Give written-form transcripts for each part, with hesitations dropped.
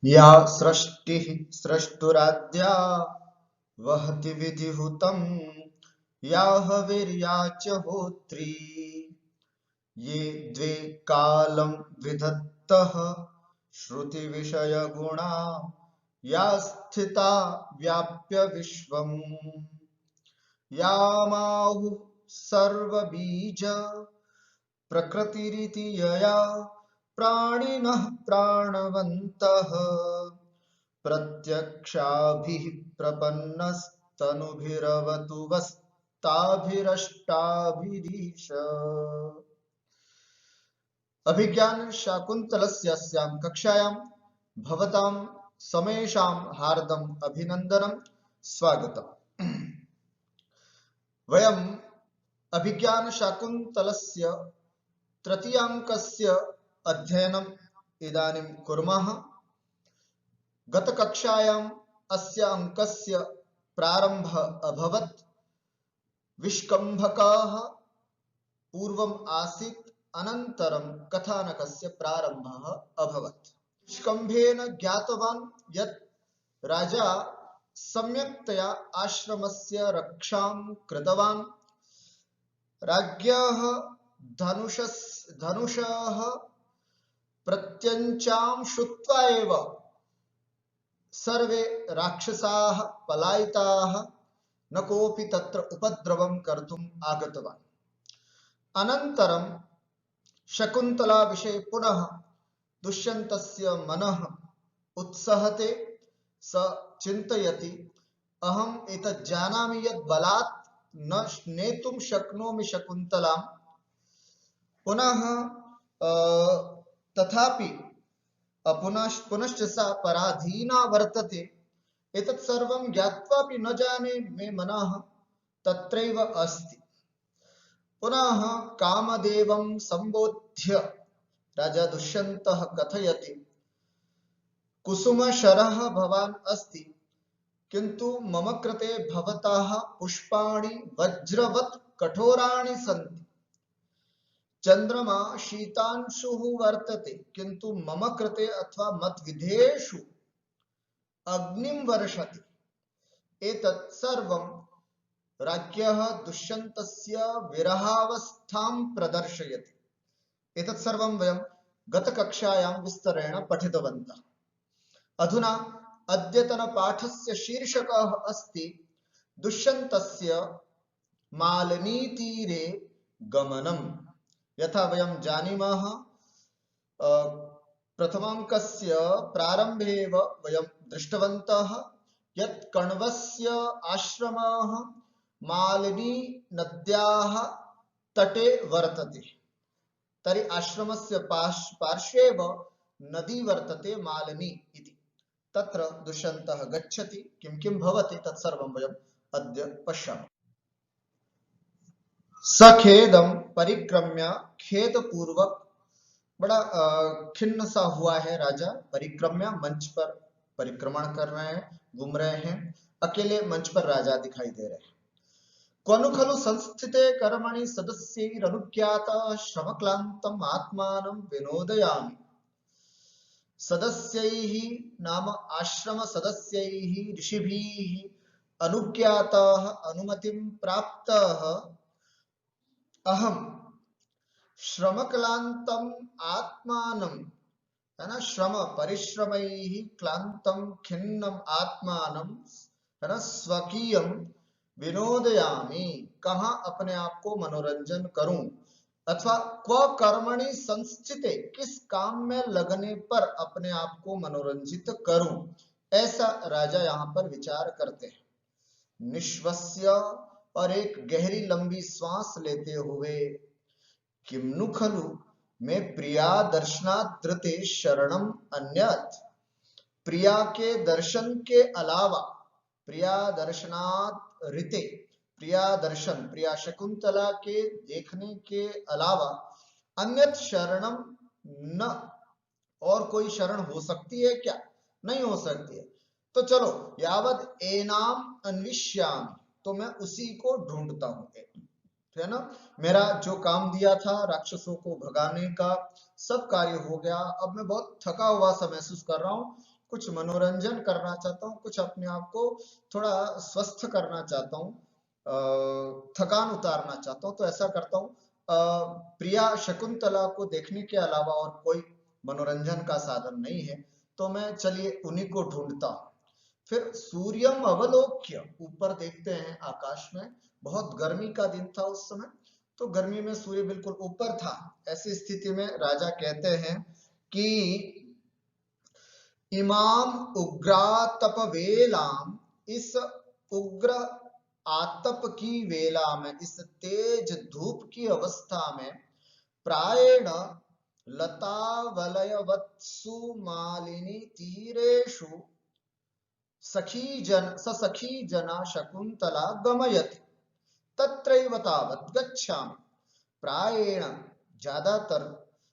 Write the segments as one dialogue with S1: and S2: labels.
S1: या सृष्टिः स्रष्टुराद्या वहति विधिहुतं या हविर्या च होत्री ये द्वे कालं विधत्तः श्रुतिविषयगुणा या स्थिता व्याप्य विश्वम् या माहुः सर्वबीज प्रकृतिरिति यया प्राणिनः प्राणवन्तः प्रत्यक्षाभिः प्रपन्नस्तनुभिरवतु वस्ताभिरष्टाभिरीश। अभिज्ञान शाकुन्तलस्य अस्यां कक्षायां भवतां समेषां हार्दम् अभिनन्दनं स्वागतम्। वयम् अभिज्ञान शाकुन्तलस्य तृतीयाङ्कस्य अध्ययनम् इदानीं कुर्मः। गतकक्षायाम् अस्य अङ्कस्य प्रारम्भः अभवत्। विष्कम्भकः पूर्वम् आसीत्, अनन्तरं कथानकस्य प्रारम्भः अभवत्। विष्कम्भेन ज्ञातवान् यत् राजा सम्यक्तया आश्रमस्य रक्षां कृतवान्। राज्ञः धनुषः प्रत्यञ्चां श्रुत्वा एव सर्वे राक्षसाः पलायिताः, न कोऽपि तत्र उपद्रवं कर्तुम् आगतवान्। अनन्तरं शकुन्तला विषये पुनः दुष्यन्तस्य मनः उत्सहते। स चिन्तयति, अहम् एतत् जानामि यत् बलात् न नेतुं शक्नोमि शकुन्तलां। पुनः तथापि पुनश्च सा पराधीना वर्तते। एतत् सर्वं ज्ञात्वापि न जाने मे मनः तत्रैव अस्ति। पुनः कामदेवं सम्बोध्य राजा दुष्यन्तः कथयति, कुसुमशरः भवान् अस्ति, किन्तु मम कृते भवतः पुष्पाणि वज्रवत् कठोराणि सन्ति। चन्द्रमा शीतांशुः वर्तते, किन्तु मम कृते अथवा मद्विधेषु अग्निं वर्षति। एतत् सर्वं राज्ञः दुष्यन्तस्य विरहावस्थां प्रदर्शयति। एतत् सर्वं वयं गतकक्षायां विस्तरेण पठितवन्तः। अधुना अद्यतनपाठस्य शीर्षकः अस्ति दुष्यन्तस्य मालिनीतीरे गमनम्। यथा वयं जानीमः, प्रथमाङ्कस्य प्रारम्भे एव वयं दृष्टवन्तः यत् कण्वस्य आश्रमः मालिनी नद्याः तटे वर्तते। तर्हि आश्रमस्य पार्श्वे एव नदी वर्तते मालिनी इति। तत्र दुष्यन्तः गच्छति। किं किं भवति तत्सर्वं वयम् अद्य पश्यामः। सखेदं परिक्रम्य, खेदपूर्वक बड़ा खिन्न सा हुआ है राजा। परिक्रम्य, मंच पर परिक्रमण कर रहे हैं, घूम रहे हैं। अकेले मंच पर राजा दिखाई दे रहे हैं। क्वनु खलु संस्थिते कर्मणि सदस्यैरनुज्ञातः श्रमक्लान्तम् आत्मानं विनोदयामि। सदस्यैः नाम आश्रम सदस्यैः ऋषिभिः अनुज्ञातः अनुमतिं प्राप्तः अहं श्रमक्लान्तम् आत्मानं, है ना, श्रम परिश्रमैः क्लान्तं खिन्नम् आत्मानं, है ना, स्वकीयं विनोदयामि। कहाँ अपने आप को मनोरंजन करूं, अथवा क्व कर्मणि संस्थिते, किस काम में लगने पर अपने आप को मनोरंजित करूं, ऐसा राजा यहाँ पर विचार करते हैं। निश्वस्य, और एक गहरी लंबी श्वास लेते हुए, किम्नु खलु मैं प्रिया दर्शनात् धृते शरणम अन्यत्। प्रिया के दर्शन के अलावा, प्रिया दर्शनात् ऋते, प्रिया दर्शन, प्रिया शकुंतला के देखने के अलावा अन्यत शरणम न, और कोई शरण हो सकती है क्या? नहीं हो सकती है। तो चलो, यावत एनाम अन्विष्यामि, तो मैं उसी को ढूंढता हूं, है ना। मेरा जो काम दिया था राक्षसों को भगाने का, सब कार्य हो गया। अब मैं बहुत थका हुआ सा महसूस कर रहा हूं, कुछ मनोरंजन करना चाहता हूँ, कुछ अपने आप को थोड़ा स्वस्थ करना चाहता हूँ, थकान उतारना चाहता हूँ, तो ऐसा करता हूँ। प्रिया शकुंतला को देखने के अलावा और कोई मनोरंजन का साधन नहीं है, तो मैं चलिए उन्हीं को ढूंढता हूँ। फिर सूर्यम अवलोक्य, ऊपर देखते हैं आकाश में, बहुत गर्मी का दिन था उस समय, तो गर्मी में सूर्य बिल्कुल ऊपर था। ऐसी स्थिति में राजा कहते हैं कि इमाम उग्रातप वेलाम, इस उग्र आतप की वेला में, इस तेज धूप की अवस्था में, प्रायेण लता वलयवत्सु मालिनी तीरेषु सखी जना शकुंतला गमयति तत्रैव तावत् गच्छामि। प्रायेण, ज्यादातर,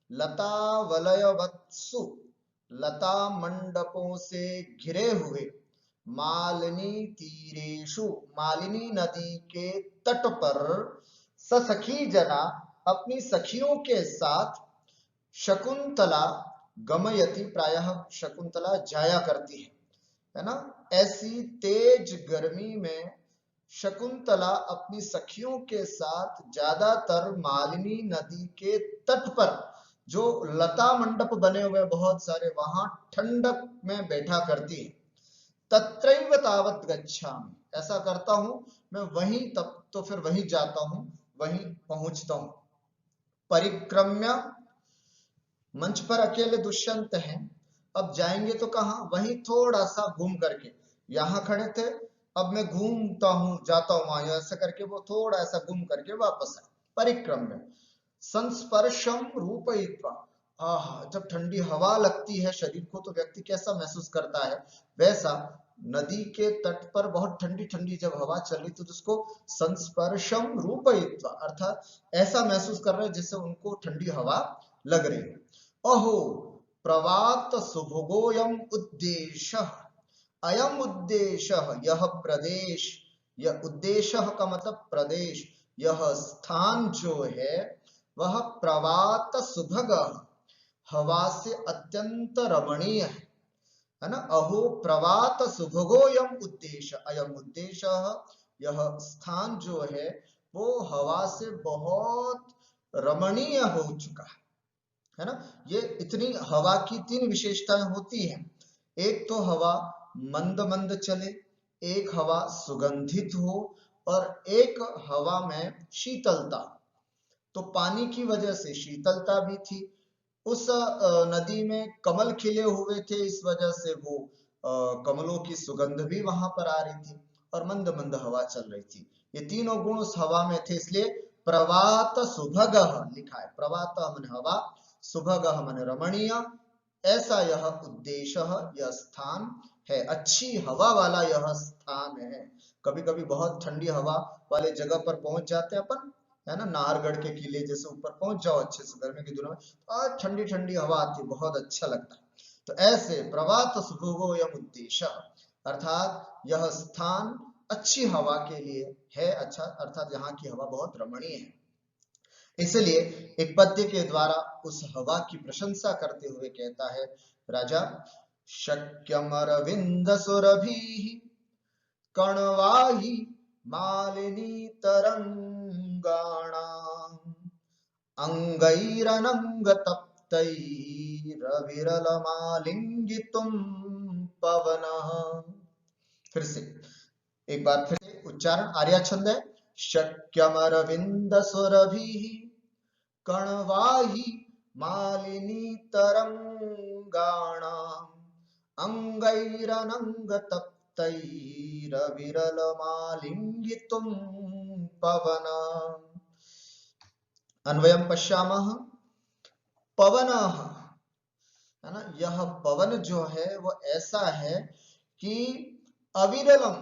S1: लता वलयवत्सु, लता मंडपों से घिरे हुए, मालिनी तीरेषु, मालिनी नदी के तट पर, सखी जना, अपनी सखियों के साथ, शकुंतला गमयति, प्रायः शकुंतला जाया करती है ना। ऐसी तेज गर्मी में शकुंतला अपनी सखियों के साथ ज्यादातर मालिनी नदी के तट पर, जो लता मंडप बने हुए बहुत सारे, वहां ठंडक में बैठा करती है। तत्रैव तावत् गच्छामि, ऐसा करता हूं मैं, वहीं तब तो फिर वहीं जाता हूं, वहीं पहुंचता हूं। परिक्रम्य, मंच पर अकेले दुष्यंत हैं, अब जाएंगे तो कहां, वहीं थोड़ा सा घूम करके, यहां खड़े थे, अब मैं घूमता हूं, जाता हूं वहां, ऐसा करके वो थोड़ा ऐसा घूम करके वापस आए। परिक्रम्य संस्पर्शम रूपयित्वा, जब ठंडी हवा लगती है शरीर को तो व्यक्ति कैसा महसूस करता है, वैसा नदी के तट पर बहुत ठंडी ठंडी जब हवा चल रही तो जिसको संस्पर्शम रूपयित्वा, अर्थात ऐसा महसूस कर रहे हैं जैसे उनको ठंडी हवा लग रही है। अहो प्रवात सुभगोयम उद्देश्य, अयम उद्देश्य, यह प्रदेश, यह उद्देश्य का मतलब प्रदेश, यह स्थान जो है वह प्रवात सुभग, हवा से अत्यंत रमणीय है ना। अहो प्रवात सुभगोयम उद्देश्य, अयम उद्देश्य, यह स्थान जो है वो हवा से बहुत रमणीय हो चुका है ना। ये इतनी हवा की तीन विशेषताएं होती हैं, एक तो हवा मंद मंद चले, एक हवा सुगंधित हो, और एक हवा में शीतलता। तो पानी की वजह से शीतलता भी थी, उस नदी में कमल खिले हुए थे, इस वजह से वो कमलों की सुगंध भी वहां पर आ रही थी, और मंद मंद हवा चल रही थी। ये तीनों गुण उस हवा में थे, इसलिए प्रवात सुभग लिखा है। प्रवात मन हवा, सुभग मन रमणीय, ऐसा यह उद्देश्य, यह स्थान है, अच्छी हवा वाला यह स्थान है। कभी कभी बहुत ठंडी हवा वाले जगह पर पहुंच जाते हैं अपन, है ना, नाहरगढ़ के किले जैसे ऊपर पहुंच जाओ अच्छे से गर्मी के दिनों में, और ठंडी ठंडी हवा आती है, बहुत अच्छा लगता है। तो ऐसे प्रवात सुभगो यम उद्देश्य, अर्थात यह स्थान अच्छी हवा के लिए है, अच्छा, अर्थात यहाँ की हवा बहुत रमणीय है। इसलिए एक पद्य के द्वारा उस हवा की प्रशंसा करते हुए कहता है राजा, शक्यमरविंद सुरभि कणवाही मालिनी तरंगाणाम अंगैरनंग तप्तैरविरलमालिंगितुम पवनः। फिर से, एक बार फिर से उच्चारण, आर्या छंद है। शक्यमरविंद सुरभिः कणवाही मालिनी तरंगाणाम अंगैरनंग तप्तैरविरलमालिंगितुम पवनः। अन्वयम पश्यामः। पवन है ना, यह पवन जो है वो ऐसा है कि अविरलम,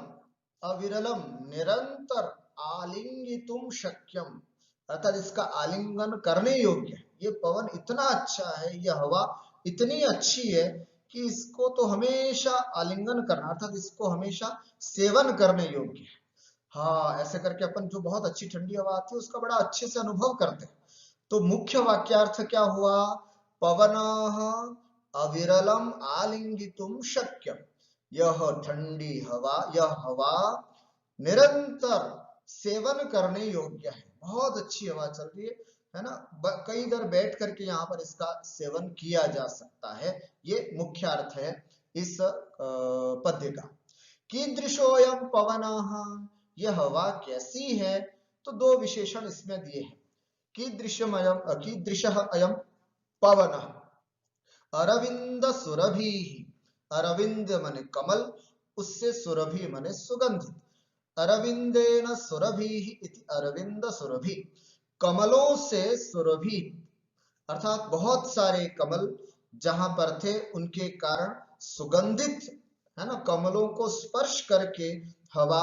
S1: अविरलम निरंतर, आलिंगितुम शक्यम, अर्थात इसका आलिंगन करने योग्य है। ये पवन इतना अच्छा है, यह हवा इतनी अच्छी है कि इसको तो हमेशा आलिंगन करना, अर्थात इसको हमेशा सेवन करने योग्य है। हाँ, ऐसे करके अपन जो बहुत अच्छी ठंडी हवा आती है उसका बड़ा अच्छे से अनुभव करते हैं। तो मुख्य वाक्यार्थ क्या हुआ, पवनः अविरलम आलिंगितुम शक्यम। यह ठंडी हवा, यह हवा निरंतर सेवन करने योग्य है। बहुत अच्छी हवा चल रही है ना, कई देर बैठ करके यहाँ पर इसका सेवन किया जा सकता है। ये मुख्य अर्थ है इस पद्य का। कीदृशोऽयं पवनः, यह हवा कैसी है? तो दो विशेषण इसमें दिए हैं। कीदृशः अयं पवनः, अरविंद सुरभि। अरविंद माने कमल, उससे सुरभि माने सुगंधित। अरविंदेन सुरभि इति अरविंद सुरभि, कमलों से सुरभि अर्थात बहुत सारे कमल जहां पर थे उनके कारण सुगंधित है ना, कमलों को स्पर्श करके हवा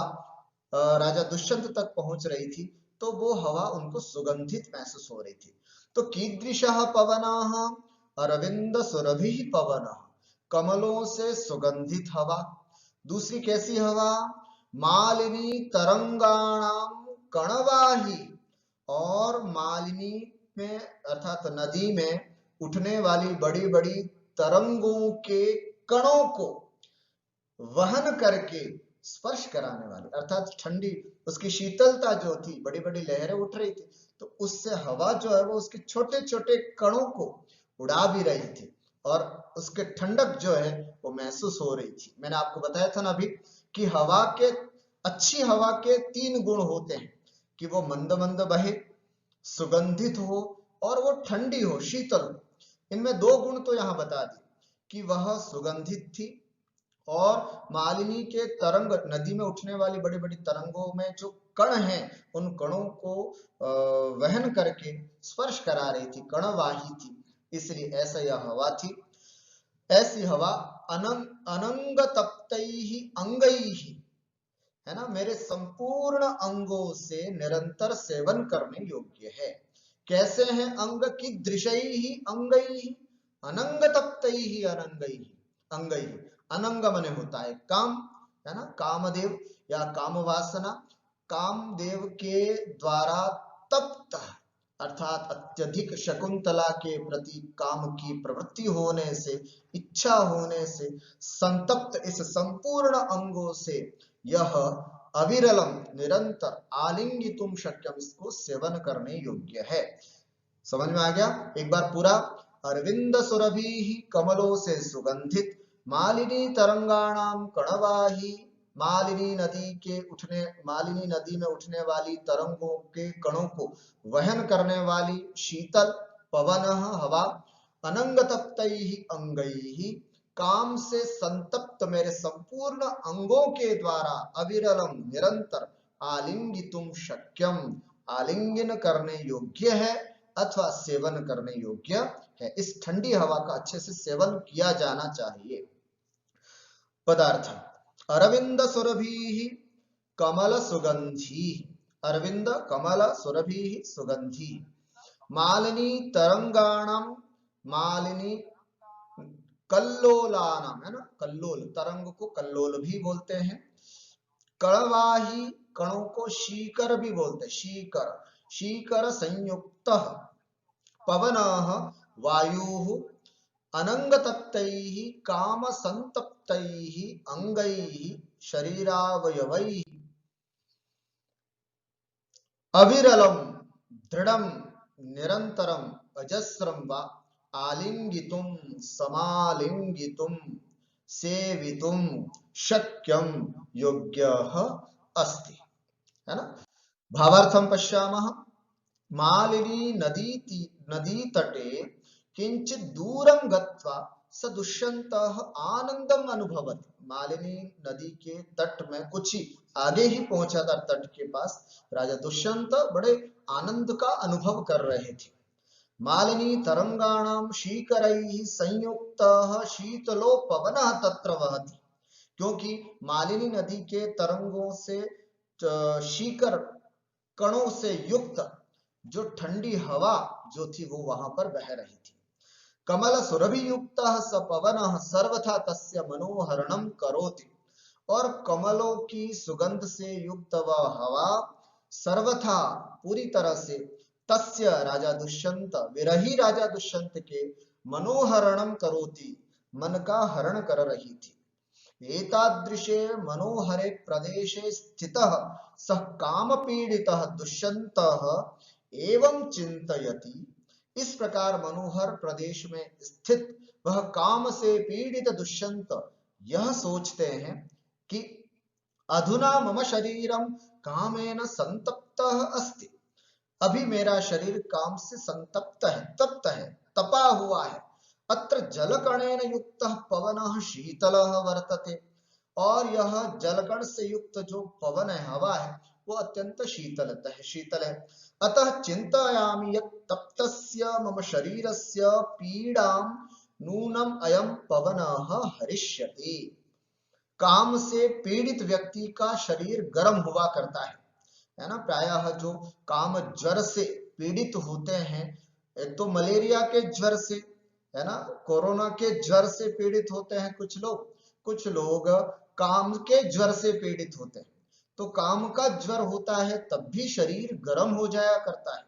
S1: राजा दुष्यंत तक पहुंच रही थी, तो वो हवा उनको सुगंधित महसूस हो रही थी। तो कीदृशः पवनः, अरविंद सुरभि पवनः, कमलों से सुगंधित हवा। दूसरी कैसी हवा? मालिनी तरंगाणाम कणवाही, और मालिनी में अर्थात नदी में उठने वाली बड़ी बड़ी तरंगों के कणों को वहन करके स्पर्श कराने वाली, अर्थात ठंडी उसकी शीतलता जो थी, बड़ी बड़ी लहरें उठ रही थी, तो उससे हवा जो है वो उसके छोटे छोटे कणों को उड़ा भी रही थी और उसके ठंडक जो है वो महसूस हो रही थी। मैंने आपको बताया था ना अभी कि हवा के, अच्छी हवा के तीन गुण होते हैं कि वो मंद मंद बहे, सुगंधित हो और वो ठंडी हो, शीतल हो। इनमें दो गुण तो यहाँ बता दिए कि वह सुगंधित थी और मालिनी के तरंग, नदी में उठने वाली बड़ी बड़ी तरंगों में जो कण हैं उन कणों को वहन करके स्पर्श करा रही थी, कणवाही थी, इसलिए ऐसा यह हवा थी। ऐसी हवा अनंग तप्तैहि अंगैहि, है ना, मेरे संपूर्ण अंगों से निरंतर सेवन करने योग्य है। कैसे हैं अंग? की दृशैहि अंगैहि, अनंग तप्तैहि अनंगैहि। अंगैहि, अनंग मने होता है काम, है ना, कामदेव या काम वासना, कामदेव के द्वारा तप्त अर्थात अत्यधिक शकुंतला के प्रति काम की प्रवृत्ति होने से, इच्छा होने से संतप्त इस संपूर्ण अंगों से यह अविरलम निरंतर आलिंगितुम शक्यम, इसको सेवन करने योग्य है। समझ में आ गया? एक बार पूरा। अरविंद सुरभि, कमलों से सुगंधित, मालिनी तरंगाणाम कणवाही, मालिनी नदी में उठने वाली तरंगों के कणों को वहन करने वाली शीतल, पवनः हवा, अनंग तप्तैहि अंगैहि, काम से संतप्त मेरे संपूर्ण अंगों के द्वारा अविरलम निरंतर आलिंगितुम शक्यम, आलिंगन करने योग्य है अथवा सेवन करने योग्य है। इस ठंडी हवा का अच्छे से सेवन किया जाना चाहिए। पदार्थ अरविंद सुरभि कमल सुगंधी, अरविंद कमल सुरभि सुगंधी, मालिनी तरंगाणम, मालिनी कल्लोलानाम, है ना, कल्लोल, तरंग को कल्लोल भी बोलते हैं। कणवाही, कणों को शीकर भी बोलते हैं, शीकर, शीकर संयुक्त, पवनः वायुः, अनंग तप्तैहि काम संतप्तैहि अंगैहि शरीरावयवैहि, अविरलम दृढ़म निरंतरम अजस्रम वा आलिंगितुम समालिंगितुम सेवितुम शक्यम योग्यः अस्ति, है ना। भावार्थम पश्यामः। मालिनी नदी तटे किंचित दूरम गत्वा स दुष्यन्तः आनंदम अनुभवति, मालिनी नदी के तट में कुछ ही आगे ही पहुंचा था, तट के पास राजा दुष्यंत बड़े आनंद का अनुभव कर रहे थे। मालिनी तरंगाणाम शीकरैहि संयुक्तः शीतलो पवनः तत्र वहति, क्योंकि मालिनी नदी के तरंगों से शीकर कणों से युक्त जो ठंडी हवा जो थी वो वहां पर बह रही थी। कमल सुरभि युक्त स पवनः सर्वथा तस्य मनोहरणम करोति, और कमलों की सुगंध से युक्त वह हवा सर्वथा पूरी तरह से तस्य राजा दुष्यंत, विरही राजा दुष्यंत के मनोहरणम करोति, मन का हरण कर रही थी। एतादृशे मनोहरे प्रदेशे स्थितः सः काम पीड़ितः दुष्यन्तः एवं चिंतयति। इस प्रकार मनोहर प्रदेश में स्थित वह काम से पीड़ित दुष्यंत यह सोचते हैं कि अधुना मम शरीरम कामेन संतप्तः अस्ति। अभी मेरा शरीर काम से संतप्त है, तप्त है, तपा हुआ है। अत्र जलकणेन युक्तः पवनः शीतलः वर्तते। और यह जलकण से युक्त जो पवन है, हवा है, वो अत्यंत शीतल है। अतः चिंतयामि यत् तप्तस्य मम शरीरस्य पीड़ां नूनम अयं पवनः हरिष्यति। काम से पीड़ित व्यक्ति का शरीर गर्म हुआ करता है ना। प्रायः जो काम ज्वर से पीड़ित होते हैं, एक तो मलेरिया के ज्वर से, है ना, कोरोना के ज्वर से पीड़ित होते हैं कुछ लोग काम के ज्वर से पीड़ित होते हैं। तो काम का ज्वर होता है तब भी शरीर गर्म हो जाया करता है।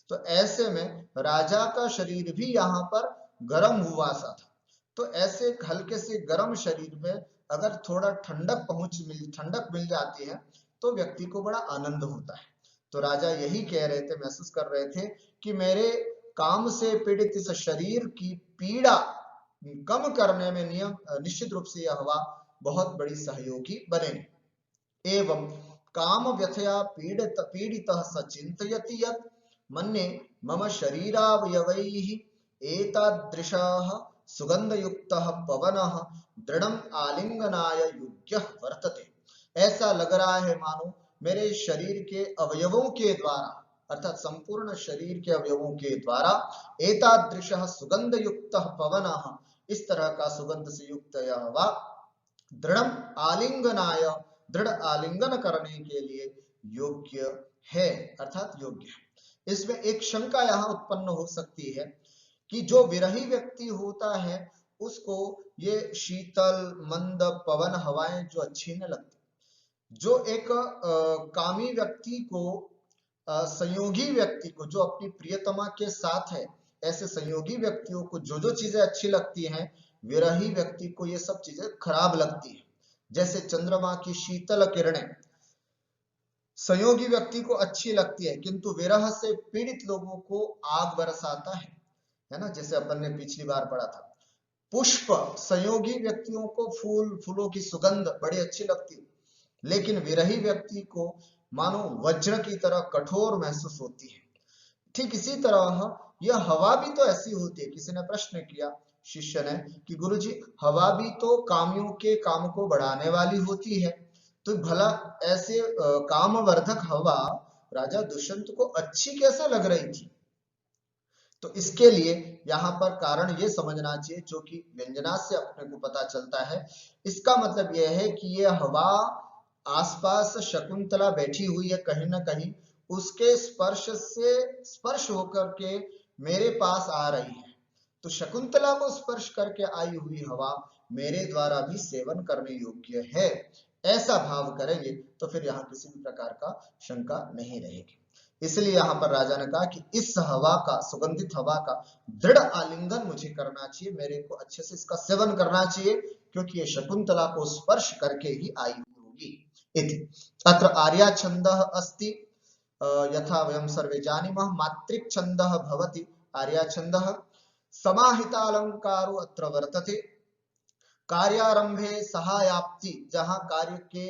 S1: तो ऐसे में राजा का शरीर भी यहाँ पर गर्म हुआ सा था। तो ऐसे हल्के से गर्म शरीर में अगर थोड़ा ठंडक मिल जाती है तो व्यक्ति को बड़ा आनंद होता है। तो राजा यही कह रहे थे, महसूस कर रहे थे कि मेरे काम से पीड़ित इस शरीर की पीड़ा कम करने में निश्चित रूप से यह हवा बहुत बड़ी सहयोगी बनेगी। एवं काम व्यथया पीड़ितः स चिंतयति यत् मन्ये मम शरीरावयवैः एतादृशः सुगंधयुक्तः पवनः दृढ़ं आलिंगनाय योग्यः वर्तते। ऐसा लग रहा है मानो मेरे शरीर के अवयवों के द्वारा, अर्थात संपूर्ण शरीर के अवयवों के द्वारा एतादृशः सुगंधयुक्तः पवनः, इस तरह का सुगंध से युक्त यह हवा दृढ़ आलिंगनाय, दृढ़ आलिंगन करने के लिए योग्य है, अर्थात योग्य है। इसमें एक शंका यहाँ उत्पन्न हो सकती है कि जो विरही व्यक्ति होता है उसको ये शीतल मंद पवन हवाएं जो अच्छी नहीं लगती। जो एक कामी व्यक्ति को, संयोगी व्यक्ति को, जो अपनी प्रियतमा के साथ है, ऐसे संयोगी व्यक्तियों को जो चीजें अच्छी लगती हैं, विरही व्यक्ति को ये सब चीजें खराब लगती है। जैसे चंद्रमा की शीतल किरणें संयोगी व्यक्ति को अच्छी लगती है, किंतु विरह से पीड़ित लोगों को आग बरसाता है ना। जैसे अपन ने पिछली बार पढ़ा था, पुष्प संयोगी व्यक्तियों को फूलों की सुगंध बड़ी अच्छी लगती, लेकिन विरही व्यक्ति को मानो वज्र की तरह कठोर महसूस होती है। ठीक इसी तरह यह हवा भी तो ऐसी होती है। किसी ने प्रश्न किया शिष्य ने कि गुरुजी, हवा भी तो कामियों के काम को बढ़ाने वाली होती है, तो भला ऐसे कामवर्धक हवा राजा दुष्यंत को अच्छी कैसे लग रही थी? तो इसके लिए यहाँ पर कारण ये समझना चाहिए, जो कि व्यंजना से अपने को पता चलता है। इसका मतलब यह है कि यह हवा आसपास शकुंतला बैठी हुई है, कहीं ना कहीं उसके स्पर्श होकर के मेरे पास आ रही है। तो शकुंतला को स्पर्श करके आई हुई हवा मेरे द्वारा भी सेवन करने योग्य है, ऐसा भाव करेंगे तो फिर यहाँ किसी भी प्रकार का शंका नहीं रहेगी। इसलिए यहाँ पर राजा ने कहा कि इस हवा का, सुगंधित हवा का दृढ़ आलिंगन मुझे करना चाहिए, मेरे को अच्छे से इसका सेवन करना चाहिए, क्योंकि ये शकुंतला को स्पर्श करके ही आई होगी। इति अत्र आर्या छंदः अस्ति यथा वयं सर्वे जानीमः। मात्रिक छंदः भवति आर्या छंदः। समाहितालंकारो अत्र वर्तते। कार्यारंभे सहायाप्ति, जहां कार्य के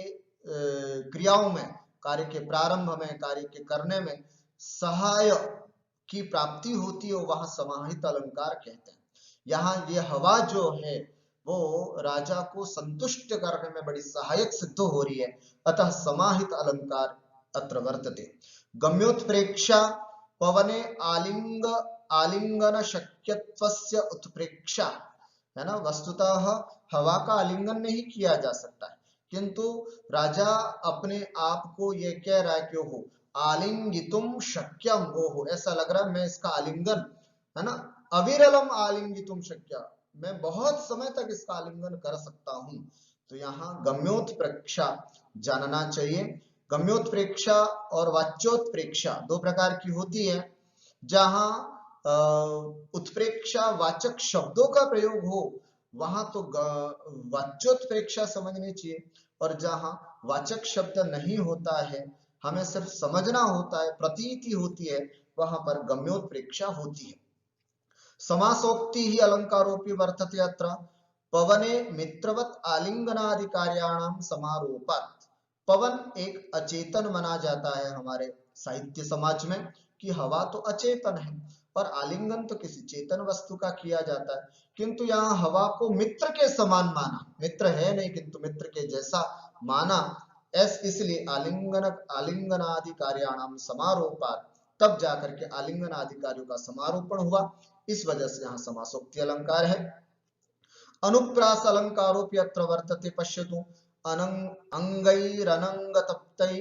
S1: क्रियाओं में, कार्य के प्रारंभ में, कार्य के करने में सहाय की प्राप्ति होती है, वहां समाहित अलंकार कहते हैं। यहाँ ये हवा जो है वो राजा को संतुष्ट करने में बड़ी सहायक सिद्ध हो रही है, अतः समाहित अलंकार अत्र वर्तते। गम्योत्प्रेक्षा पवने आलिंगन शक्यत्वस्य उत्प्रेक्षा, है ना। वस्तुतः हवा का आलिंगन नहीं किया जा सकता है, किंतु राजा अपने आप को ये कह रहा है कि ओहो आलिंगितुम शक्यम, ओहो ऐसा लग रहा है मैं इसका आलिंगन, है ना, अविरलम आलिंगितुम शक्य, मैं बहुत समय तक इसका आलिंगन कर सकता हूं। तो यहाँ गम्योत्प्रेक्षा जानना चाहिए। गम्योत्प्रेक्षा और वाच्योत्प्रेक्षा दो प्रकार की होती है। जहां उत्प्रेक्षा वाचक शब्दों का प्रयोग हो वहां तो वाच्योत्प्रेक्षा समझनी चाहिए, और जहां वाचक शब्द नहीं होता है, हमें सिर्फ समझना होता है, प्रतीति होती है, वहां पर गम्योत्प्रेक्षा होती है। समासोक्ति ही अलंकारोपि वर्तते अत्र पवने मित्रवत आलिंगनादि कार्याणाम समारोपात। पवन एक अचेतन माना जाता है हमारे साहित्य समाज में, कि हवा तो अचेतन है और आलिंगन तो किसी चेतन वस्तु का किया जाता है, किंतु यहाँ हवा को मित्र के समान माना, मित्र है नहीं किंतु मित्र के जैसा माना, इसलिए आलिंगनादि कार्याणाम समारोपात, तब जाकर के आलिंगन आदि कार्यों का समारोपण हुआ, इस वजह से यहाँ समासोक्ति अलंकार है। अनुप्रास अलंकारोपि अत्र वर्तते पश्यतु अंगैरनंग तप्तै,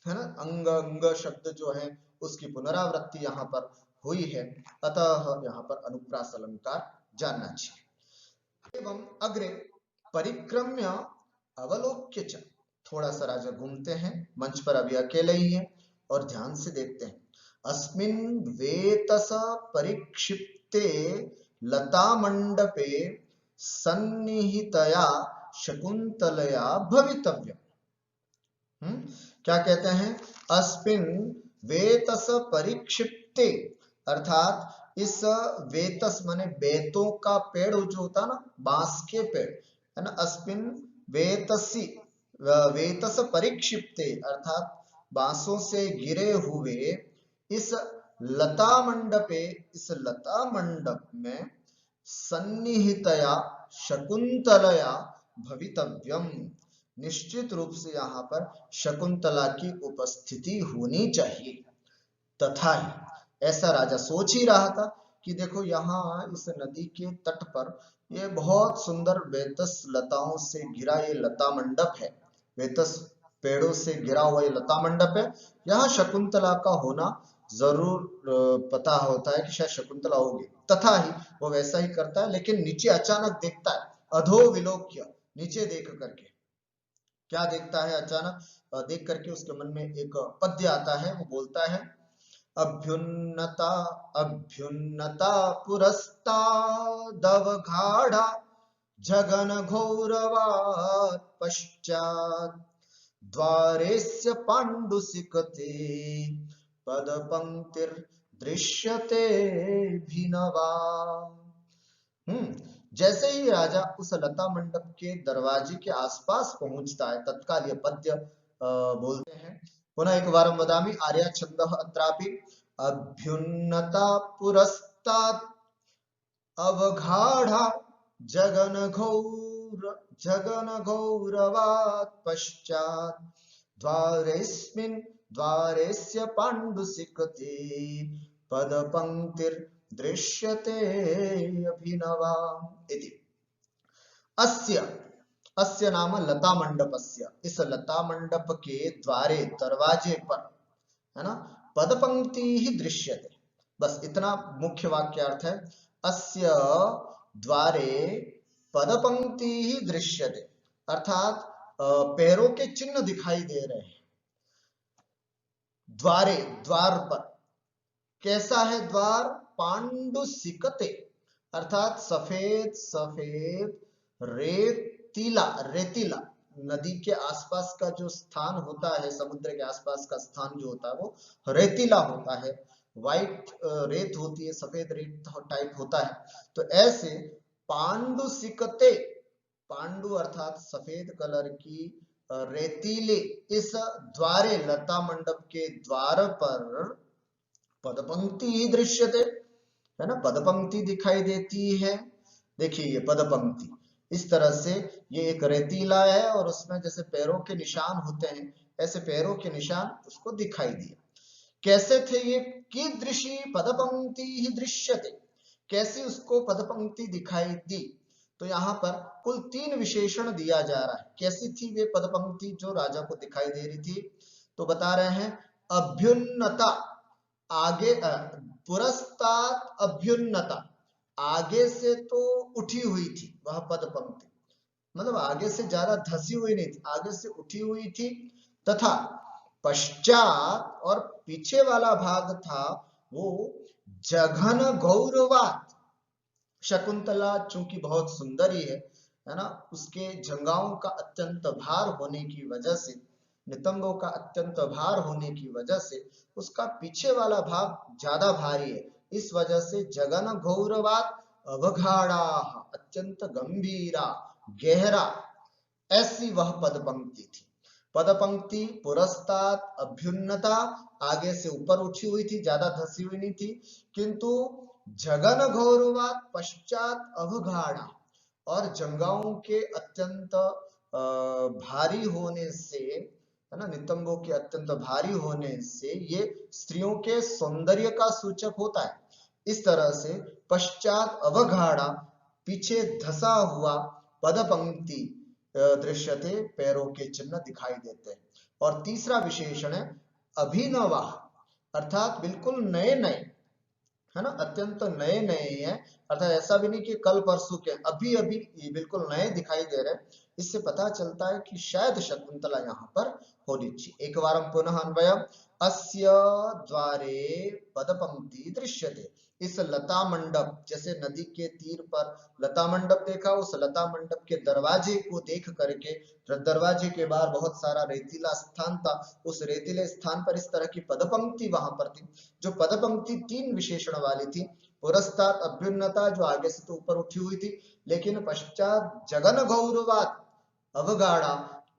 S1: है ना, अंग अंग शब्द जो है उसकी पुनरावृत्ति यहाँ पर हुई है, अतः यहाँ पर अनुप्रास अलंकार जानना चाहिए। एवं अग्रे परिक्रम्य अवलोक्य च, थोड़ा सा राजा घूमते हैं, मंच पर अभी अकेले ही है, और ध्यान से देखते हैं। अस्मिन् वेतस परिक्षिप्ते लता मंडपे सन्निहितया शकुंतलया भवितव्यम्। क्या कहते हैं? अस्मिन वेतस परिक्षिप्ते, अर्थात इस वेतस माने बेतों का पेड़ जो होता है ना, बांस के पेड़, है ना, अस्मिन वेतसी, वेतस परिक्षिप्ते अर्थात बांसों से घिरे हुए इस लता मंडपे, इस लता मंडप में सन्निहितया शकुंतलया भवितव्यम, निश्चित रूप से यहाँ पर शकुंतला की उपस्थिति होनी चाहिए। तथा ही ऐसा राजा सोच ही रहा था कि देखो यहाँ इस नदी के तट पर ये बहुत सुंदर वेतस लताओं से घिरा ये लता मंडप है, वेतस पेड़ों से घिरा हुआ ये लता मंडप है, यहाँ शकुंतला का होना जरूर पता होता है कि शायद शकुंतला होगी। तथा ही वो वैसा ही करता है, लेकिन नीचे अचानक देखता है, अधो विलोक्य, नीचे देख करके क्या देखता है, अचानक देख करके उसके मन में एक पद्य आता है, वो बोलता है अभ्युन्नता अभ्युन्नता पुरस्तादवघाड़ा जगन घोरवात् पश्चात् द्वारेस्य पाण्डुसिकते पदपंक्तिर दृश्यते भिनवा। जैसे ही राजा उस लता मंडप के दरवाजे के आसपास पहुंचता है, तत्काल ये पद्य बोलते हैं। पुनः एक बार वदामि आर्या छंदः अत्रापि अभ्युन्नता पुरस्तात् अवघाड़ा जगन घौरवात् पश्चात् द्वारेस्मिन् द्वारेस्य पाण्डुसिकते पदपंक्तिर दृश्यते अभिनवा इति। अस्य अस्य नाम लता मंडपस्य, इस लता मंडप के द्वारे दरवाजे पर, है ना, पदपंक्ति ही दृश्यते, बस इतना मुख्य वाक्यार्थ है। अस्य द्वारे पदपंक्ति ही दृश्यते, अर्थात पैरों के चिन्ह दिखाई दे रहे हैं द्वारे, द्वार पर। कैसा है द्वार? पांडुसिकते, अर्थात सफेद सफेद रेतीला, रेतीला नदी के आसपास का जो स्थान होता है, समुद्र के आसपास का स्थान जो होता है वो रेतीला होता है, व्हाइट रेत होती है, सफेद रेत टाइप होता है। तो ऐसे पांडुसिकते, पांडु अर्थात सफेद कलर की रेतीले इस द्वारे, लता मंडप के द्वार पर पदपंक्ति ही दृश्यते, है ना, पदपंक्ति दिखाई देती है। देखिए ये पदपंक्ति इस तरह से, ये एक रेतीला है और उसमें जैसे पैरों के निशान होते हैं, ऐसे पैरों के निशान उसको दिखाई दिए। कैसे थे ये? कीदृशी पदपंक्ति ही दृश्यते, कैसी उसको पदपंक्ति दिखाई दी? तो यहाँ पर कुल 3 विशेषण दिया जा रहा है। कैसी थी वे पदपंक्ति जो राजा को दिखाई दे रही थी? तो बता रहे हैं अभ्युन्नता, आगे, पुरस्तात् अभ्युन्नता, आगे से तो उठी हुई थी वह पदपंक्ति, मतलब आगे से ज्यादा धसी हुई नहीं थी, आगे से उठी हुई थी। तथा पश्चात, और पीछे वाला भाग था वो जघन गौरवात, शकुंतला चूंकि बहुत सुंदरी है ना, उसके जंघाओं का अत्यंत भार होने की वजह से, नितंबों का अत्यंत भार होने की वजह से उसका पीछे वाला भाग ज्यादा भारी है। इस वजह से जगन गौरवात अवघाड़ा, अत्यंत गंभीरा, गहरा, ऐसी वह पद पंक्ति थी। पद पंक्ति पुरस्तात् अभ्युन्नता, आगे से ऊपर उठी हुई थी, ज्यादा धसी हुई नहीं थी, किंतु जगन गौरवात पश्चात अवघाड़ा, और जंगाओं के अत्यंत भारी होने से, है ना, नितंबों के अत्यंत भारी होने से ये स्त्रियों के सौंदर्य का सूचक होता है। इस तरह से पश्चात अवघाड़ा, पीछे धसा हुआ, पद पंक्ति दृश्यते, पैरों के चिन्ह दिखाई देते हैं। और तीसरा विशेषण है अभिनवा, अर्थात बिल्कुल नए नए, है ना, अत्यंत नए नए हैं, अर्थात ऐसा भी नहीं कि कल परसों के, अभी अभी ये बिल्कुल नए दिखाई दे रहे हैं। इससे पता चलता है कि शायद शकुंतला यहाँ पर होनी चाहिए। एक बार पुनः अन्वयम्, अस्य द्वारे पद पंक्ति दृश्यते। इस लता मंडप, जैसे नदी के तीर पर लता मंडप देखा, उस लता मंडप के दरवाजे को देख करके, दरवाजे के बाहर बहुत सारा रेतीला स्थान था, उस रेतीले स्थान पर इस तरह की पद पंक्ति वहां पर थी। जो पद पंक्ति तीन विशेषण वाली थी, पुरस्तात् अभ्युन्नता, जो आगे से तो ऊपर उठी हुई थी, लेकिन पश्चात जगन गौरवात अवगाढ़ा,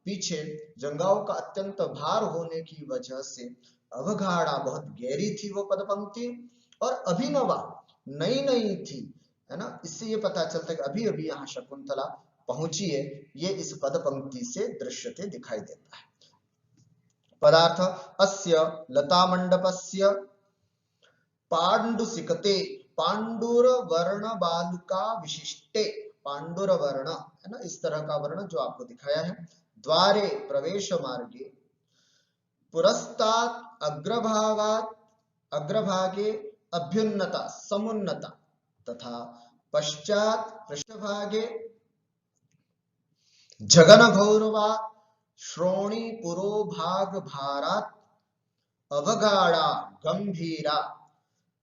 S1: पीछे जंगाओं का अत्यंत भार होने की वजह से अवगाढ़ा, बहुत गहरी थी वो पद पंक्ति, और अभिनवा, नई नई थी, है ना। इससे ये पता चलता है कि अभी अभी यहाँ शकुंतला पहुंची है, ये इस पद पंक्ति से दृश्यते दिखाई देता है। पदार्थ अस्य लता मंडपस्य पांडुसिकते, पांडुर वर्ण बालुका विशिष्टे, पांडुर वर्ण, है ना, इस तरह का वर्ण जो आपको दिखाया है, द्वारे प्रवेश मार्गे, पुरस्तात् अग्रभागात्, अग्रभागे अभ्युन्नता समुन्नता, तथा पश्चात पृष्ठभागे जगन गौरवा श्रोणी पुरोभाग भारात् अवगाढ़ा गंभीरा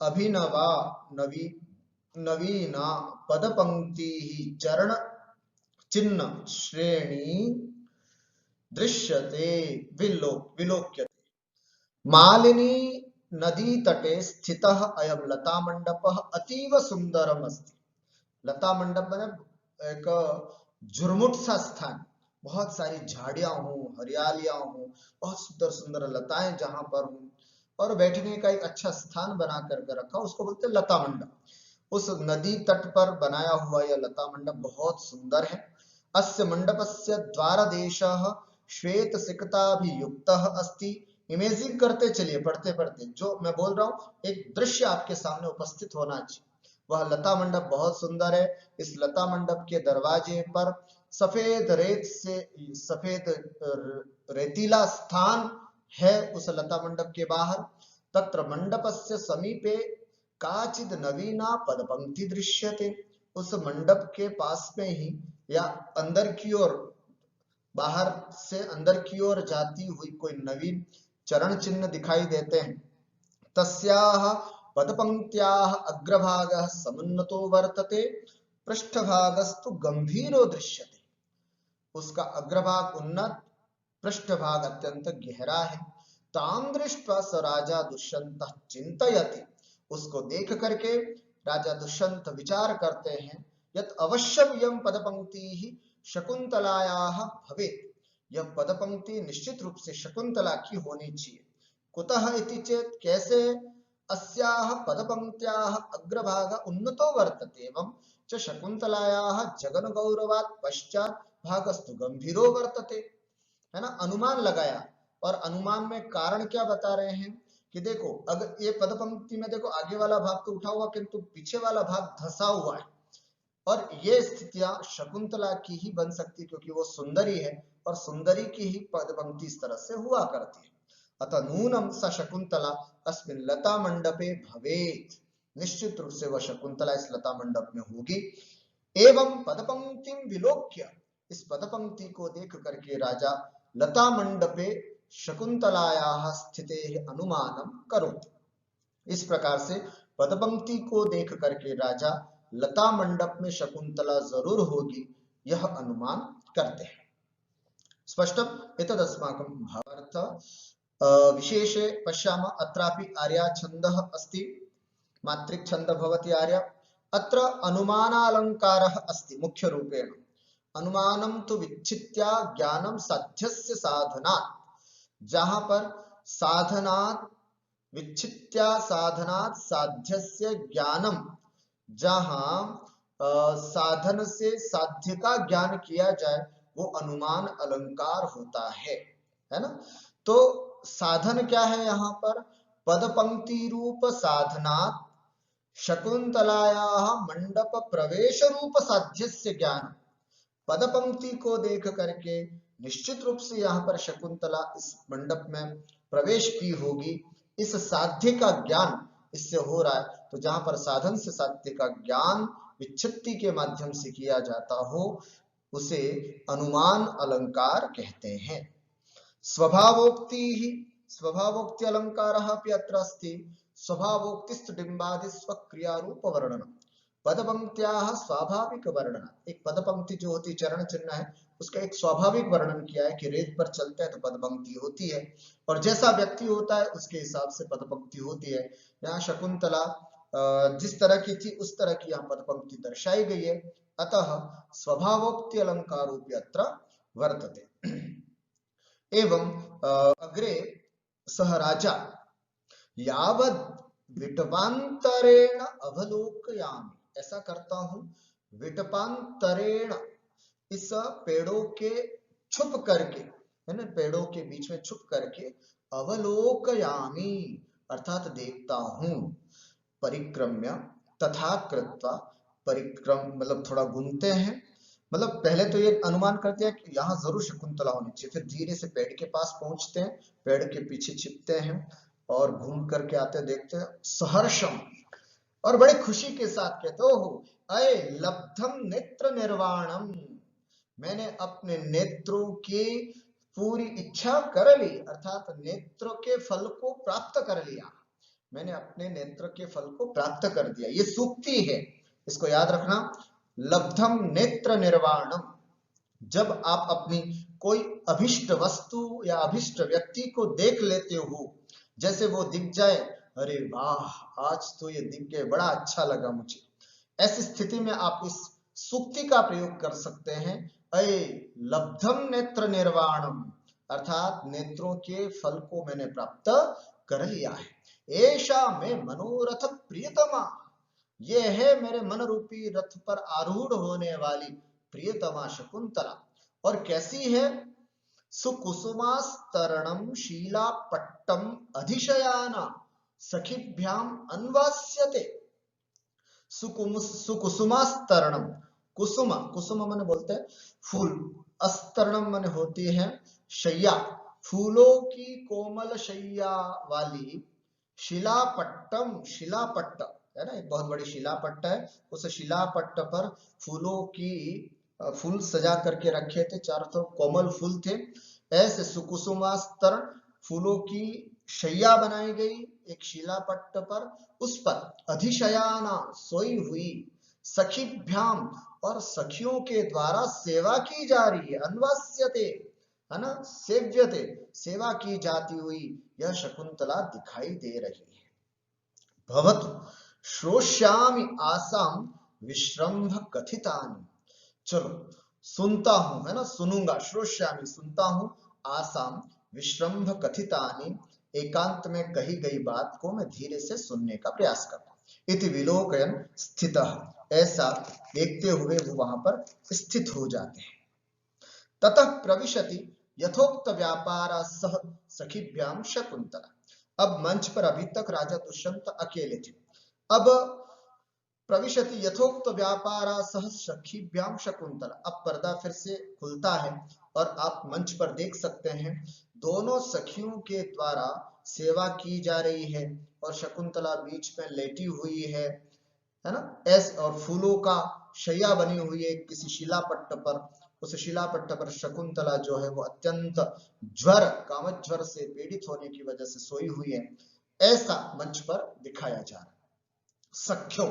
S1: अभिनवा नवी नवीना पद पंक्ति चरण चिन्ह श्रेणी दृश्यते विलोक्यते। मालिनी नदी तटे स्थितः अयं लता मंडपः अतीव सुंदरम अस्ति। लता मंडप में एक झुरमुट सा स्थान, बहुत सारी झाड़ियां हो, हरियालियां हो, बहुत सुंदर सुंदर लताएं जहां पर हो, और बैठने का एक अच्छा स्थान बना करके रखा, उसको बोलते हैं लता मंडप। उस नदी तट पर बनाया हुआ यह लता मंडप बहुत सुंदर है। अस्य मंडपस्य द्वारदेशः श्वेत सिकताभियुक्तः अस्ति। इमेजिंग करते चलिए, पढ़ते पढ़ते जो मैं बोल रहा हूँ, एक दृश्य आपके सामने उपस्थित होना चाहिए। वह लता मंडप बहुत सुंदर है। इस लता मंडप के दरवाजे पर सफेद रेत से, सफेद रेतीला स्थान है उस लता मंडप के बाहर। तत्र मंडपस्य समीपे काचिद नवीना पद पंक्ति दृश्यते। उस मंडप के पास में ही, या अंदर की ओर, बाहर से अंदर की ओर जाती हुई कोई नवीन चरण चिन्ह दिखाई देते हैं। तस्याः पदपंक्त्याः अग्रभागः समुन्नतो वर्तते, पृष्ठभागस्तु गंभीरो दृश्यते। उसका अग्रभाग उन्नत, पृष्ठभाग अत्यंत गहरा है। ताम दृष्ट्वा स राजा दुष्यंतः चिंतयति, उसको देख करके राजा दुष्यंत विचार करते हैं, यत् अवश्यम यम पदपंक्ति शकुंतलायाः भवेत्, यह पदपंक्ति निश्चित रूप से शकुंतला की होनी चाहिए। कुतः इति चेत्, कैसे? अस्याः पदपंक्त्याः अग्रभागः उन्नतो वर्तते एवं च शकुंतलायाः जगन गौरवात् पश्चात् भागस्तु गंभीरो वर्तते, है ना। अनुमान लगाया, और अनुमान में कारण क्या बता रहे हैं कि देखो, अगर ये पद पंक्ति में देखो, आगे वाला भाग तो उठा हुआ, किंतु पीछे वाला भाग धसा हुआ है, और ये स्थितियां शकुंतला की ही बन सकती, क्योंकि वो सुंदरी है, और सुंदरी की ही पद पंक्ति इस तरह से हुआ करती है। अतः नूनम स शकुंतला अस्मिन् लता मंडपे भवेत्, निश्चित रूप से वह शकुंतला इस लता मंडप में होगी। एवं पदपंक्तिं विलोक्य, इस पदपंक्ति को देख करके राजा लता मंडपे शकुंतलायाः स्थितेः अनुमानं करोति। इस प्रकार से पदपंक्ति को देख करके राजा लता मंडप में शकुंतला जरूर होगी, यह अनुमान करते हैं। स्पष्टम् एतदस्माकं भावार्थ। विशेषे पश्यामः, अत्रापि आर्या छन्दः अस्ति, मात्रिक छन्द भवति आर्या। अत्र अनुमानालंकारः अस्ति मुख्यरूपेण। अनुमानं तु विच्छित्या ज्ञानं साध्यस्य साधनात्, जहां पर साधनात् विच्छित्या साधनात् साध्यस्य ज्ञानम, जहां साधन से साध्य का ज्ञान किया जाए वो अनुमान अलंकार होता है ना। तो साधन क्या है यहाँ पर? पद पंक्ति रूप साधनात् शकुंतलायाः मंडप प्रवेश रूप साध्यस्य ज्ञान। पद पंक्ति को देख करके निश्चित रूप से यहाँ पर शकुंतला इस मंडप में प्रवेश की होगी, इस साध्य का ज्ञान इससे हो रहा है। तो जहां पर साधन से साध्य का ज्ञान विच्छित्ति के माध्यम से किया जाता हो उसे अनुमान अलंकार कहते हैं। स्वभावोक्ति ही स्वभावोक्ति अलंकारः अपि अत्र अस्ति। स्वभावोक्तिस्तु डिम्बादि स्वक्रिया रूप वर्णनम्। पदपंक्त्याः स्वाभाविक वर्णन, एक पदपंक्ति जो होती चरण चिन्ह है उसका एक स्वाभाविक वर्णन किया है कि रेत पर चलते हैं तो पदपंक्ति होती है, और जैसा व्यक्ति होता है उसके हिसाब से पदपंक्ति होती है। यहाँ शकुंतला जिस तरह की थी उस तरह की यहाँ पदपंक्ति दर्शाई गई है, अतः स्वभावोक्ति अलंकारोऽपि अत्र वर्तते। एवं अग्रे सह राजा यावद् विटपांतरेण अवलोकयामि, ऐसा करता हूं विटपांतरेण, इस पेड़ों के छुप करके, है ना, पेड़ों के बीच में छुप करके, अवलोकयामि अर्थात देखता हूं, परिक्रम्य तथा कृत्वा, परिक्रम मतलब थोड़ा घूमते हैं, मतलब पहले तो ये अनुमान करते हैं कि यहाँ जरूर शकुंतला होनी चाहिए, फिर धीरे से पेड़ के पास पहुंचते हैं, पेड़ के पीछे छिपते हैं और घूम करके आते देखते हैं, सहर्षम और बड़े खुशी के साथ कहते हो अये लब्धम नेत्र निर्वाणम, मैंने अपने नेत्रों की पूरी इच्छा कर ली, अर्थात नेत्रों के फल को प्राप्त कर लिया, मैंने अपने नेत्र के फल को प्राप्त कर दिया। ये सूक्ति है, इसको याद रखना। लब्धम नेत्र निर्वाणम, जब आप अपनी कोई अभिष्ट वस्तु या अभिष्ट व्यक्ति को देख लेते हो, जैसे वो दिख जाए, अरे वाह आज तो ये दिख गए, बड़ा अच्छा लगा मुझे, ऐसी स्थिति में आप इस सूक्ति का प्रयोग कर सकते हैं। अये लब्धम नेत्र निर्वाणम, अर्थात नेत्रों के फल को मैंने प्राप्त कर लिया है। ऐशा में मनोरथ प्रियतमा, ये है मेरे मन रूपी रथ पर आरूढ़ होने वाली प्रियतमा शकुंतला। और कैसी है? सुकुसुमास्तरणम शीलापट्टम अधिशयाना सखीभ्याम अन्वास्यते। सुकुसुमास्तरणम, कुसुम कुसुम मन बोलते हैं फूल, अस्तरणम मन होती है शैया, फूलों की कोमल शैया वाली, शिलापट्टम, शिलापट्ट है ना, एक बहुत बड़ी शिलापट्ट है, उस शिलापट्ट पर फूलों की फूल सजा करके रखे थे, चारों तरफ कोमल फूल थे, ऐसे सुकुसुमास्तर फूलों की शैया बनाई गई एक शिलापट्ट पर, उस पर अधिशयाना सोई हुई, सखीभ्याम और सखियों के द्वारा सेवा की जा रही है, अन्वास्यते है ना, सेव्यते सेवा की जाती हुई यह शकुंतला दिखाई दे रही है। भवतु श्रोष्यामि आसाम विश्रम्भ कथितानि, चलो सुनता हूं, है ना, सुनूंगा, श्रोष्यामि सुनता हूं, आसाम विश्रम्भ कथितानि एकांत में कही गई बात को मैं धीरे से सुनने का प्रयास करता हूं। इति विलोकयन स्थितः, ऐसा देखते हुए वो वहां पर स्थित हो जाते हैं। ततः प्रविशति यथोक्त व्यापारा सह सखीभ्याम शकुंतला, अब मंच पर अभी तक राजा दुष्यंत अकेले थे, अब प्रविशति यथोक्त व्यापारा सह सखीभ्याम शकुंतला, अब पर्दा फिर से खुलता है और आप मंच पर देख सकते हैं दोनों सखियों के द्वारा सेवा की जा रही है और शकुंतला बीच में लेटी हुई है ना, ऐसे, और फूलों का शैया बनी हुई है किसी शिलापट्ट पर, उस शिलापट्ट पर शकुंतला जो है वो अत्यंत ज्वर, कामज्वर से पीड़ित होने की वजह से सोई हुई है, ऐसा मंच पर दिखाया जा रहा है। सख्यों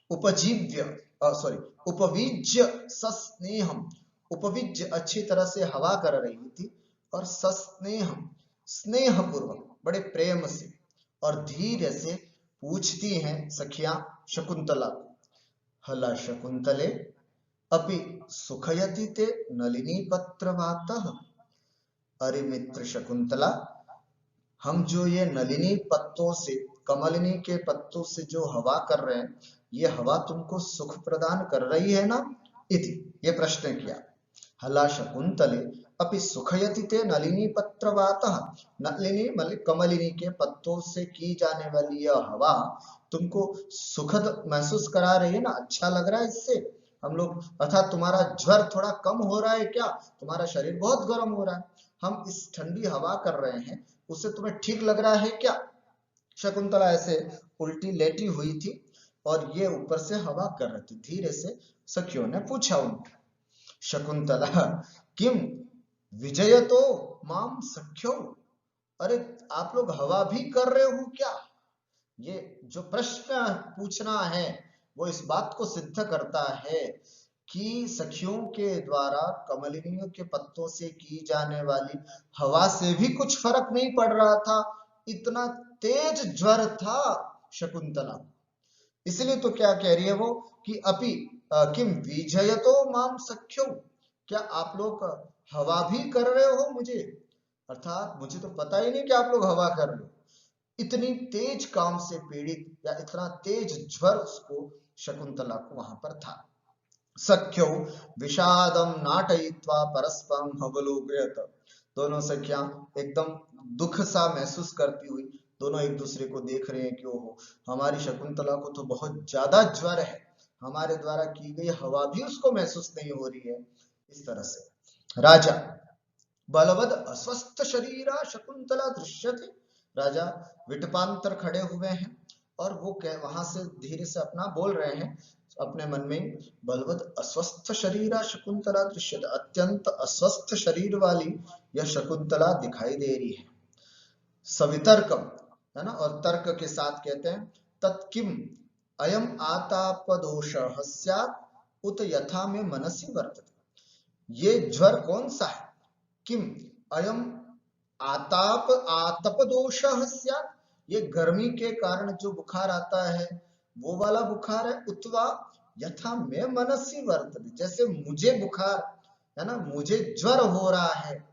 S1: उपजीव्य सॉरी उपविज्य सस्नेहम, उपविज्य अच्छी तरह से हवा कर रही थी, और सस्नेहम स्नेह पूर्वक बड़े प्रेम से और धीरे से पूछती हैं सखियां शकुंतला को, हला शकुंतले अपि सुखयति ते नलिनी पत्रवातः। अरे मित्र शकुंतला, हम जो ये नलिनी पत्तों से, कमलिनी के पत्तों से जो हवा कर रहे हैं, ये हवा तुमको सुख प्रदान कर रही है ना? इति, ये प्रश्न किया। हला शकुंतले अपि सुखयति ते नलिनी पत्रवातः, नलिनी कमलिनी के पत्तों से की जाने वाली यह हवा तुमको सुखद महसूस करा रही है ना? अच्छा लग रहा है इससे हम लोग, अर्थात तुम्हारा ज्वर थोड़ा कम हो रहा है क्या? तुम्हारा शरीर बहुत गर्म हो रहा है, हम इस ठंडी हवा कर रहे हैं, उससे तुम्हें ठीक लग रहा है क्या? शकुंतला ऐसे उल्टी लेटी हुई थी और ये ऊपर से हवा कर रही थी। धीरे से सखियों ने पूछा उनको, शकुंतला किम विजयतो माम सख्यो, अरे आप लोग हवा भी कर रहे हो क्या? ये जो प्रश्न पूछना है वो इस बात को सिद्ध करता है कि सखियों के द्वारा कमलिनियों के पत्तों से की जाने वाली हवा से भी कुछ फर्क नहीं पड़ रहा था, इतना तेज ज्वर था शकुंतला। इसलिए तो क्या कह रही है वो कि अपि किम विजयतो माम सख्यो, क्या आप लोग हवा भी कर रहे हो मुझे? अर्थात मुझे तो पता ही नहीं कि आप लोग हवा कर रहे हो। इतनी तेज काम से पीड़ित या इतना तेज ज्वर उसको शकुंतला को वहां पर था। सख्यो विषादम नाटयित्वा परस्परम अवलोकयत, दोनों सखियां एकदम दुख सा महसूस करती हुई दोनों एक दूसरे को देख रहे हैं कि ओहो, हमारी शकुंतला को तो बहुत ज्यादा ज्वर है, हमारे द्वारा की गई हवा भी उसको महसूस नहीं हो रही है। इस तरह से राजा बलवद अस्वस्थ शरीरा शकुंतला दृश्यते, राजा विटपांतर खड़े हुए हैं और वो वहां से धीरे से अपना बोल रहे हैं अपने मन में, बलवद अस्वस्थ शरीरा शकुंतला दृश्यते, अत्यंत अस्वस्थ शरीर वाली यह शकुंतला दिखाई दे रही है। सवितर्कम है ना, और तर्क के साथ कहते हैं, तत्किम अयम आतापदोषः स्यात् उत यथा में मनसि वर्तते, ये ज्वर कौन सा है? किम अयम आतप दोषः स्यात्, ये गर्मी के कारण जो बुखार आता है वो वाला बुखार है, उतवा यथा में मनसि वर्तते, जैसे मुझे बुखार है ना, मुझे ज्वर हो रहा है,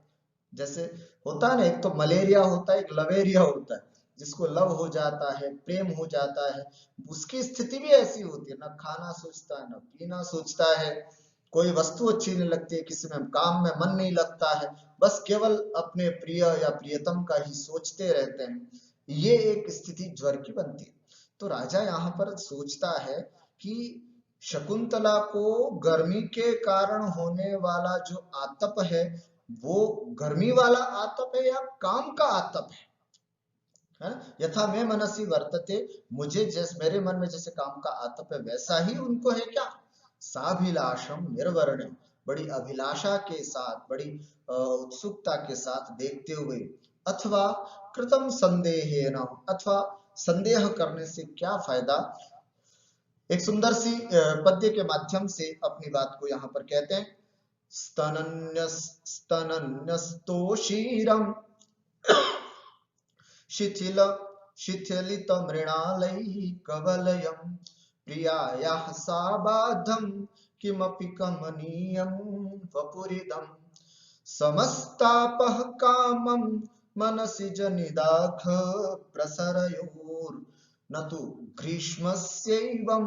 S1: जैसे होता है ना, एक तो मलेरिया होता है, एक लवेरिया होता है, जिसको लव हो जाता है, प्रेम हो जाता है, उसकी स्थिति भी ऐसी होती है, ना खाना सोचता है ना पीना सोचता है, कोई वस्तु अच्छी नहीं लगती है, किसी में काम में मन नहीं लगता है, बस केवल अपने प्रिय या प्रियतम का ही सोचते रहते हैं, ये एक स्थिति ज्वर की बनती है। तो राजा यहाँ पर सोचता है कि शकुंतला को गर्मी के कारण होने वाला जो आतप है वो गर्मी वाला आतप है या काम का आतप है? यथा में मनसी वर्तते, मुझे जैसे मेरे मन में जैसे काम का आतप है वैसा ही उनको है क्या? साभिलाषम निर्वर्ण, बड़ी अभिलाषा के साथ, बड़ी उत्सुकता के साथ देखते हुए, अथवा कृतम संदेहेन, अथवा संदेह करने से क्या फायदा। एक सुंदर सी पद्य के माध्यम से अपनी बात को यहाँ पर कहते हैं, स्तनन्यस्तोषीरं शिथिलितमृणालैकवलयं प्रियायाः साबाधं किमपि कमनीयं वपुरिदं, समस्तापः कामं मनसि जनिदाघ प्रसरयोर्, न तु ग्रीष्मस्यैवं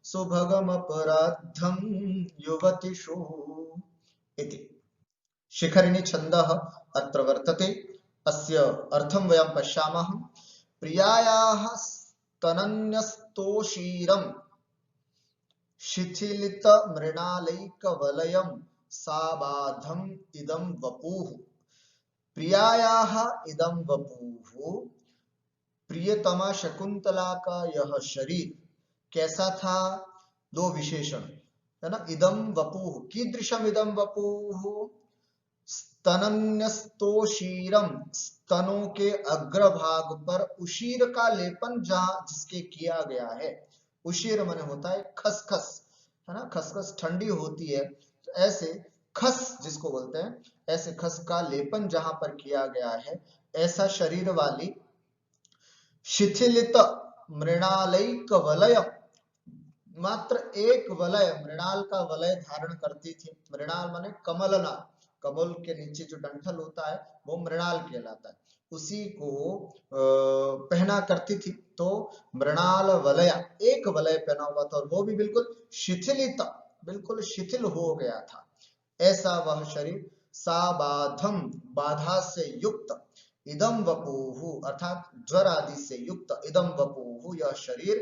S1: सुभगमपराद्धं युवतिषु इति। शिखरिणी छन्दः अत्र वर्तते, अस्य अर्थं वयं पश्यामः। प्रियायाः स्तनन्यस्तोषीरं शिथिलितमृणालैकवलयं साबाधम् इदं वपुः, प्रियायाः इदं वपुः, प्रियतमा शकुंतला का यह शरीर कैसा था? दो विशेषण है ना, इदम वपुः, कीदृशम इदम वपुः, स्तनन्यस्तोषीरम, स्तनों के अग्रभाग पर उशीर का लेपन जहां जिसके किया गया है उशीर माने होता है खसखस, है ना, खसखस ठंडी होती है, तो ऐसे खस जिसको बोलते हैं, ऐसे खस का लेपन जहां पर किया गया है, ऐसा शरीर वाली शिथिलित मृणालैक वलय, मात्र एक वलय, मृणाल का वलय धारण करती थी। मृणाल माने कमलनाल, कमल के नीचे जो डंठल होता है वो मृणाल कहलाता है, उसी को पहना करती थी। तो मृणाल वलया, एक वलय पहना हुआ था, और वो भी बिल्कुल शिथिलित, बिल्कुल शिथिल हो गया था, ऐसा वह शरीर। साबाधम, बाधा से युक्त, इदम वपुहु अर्थात ज्वर आदि से युक्त, इदम वपुहु यह शरीर,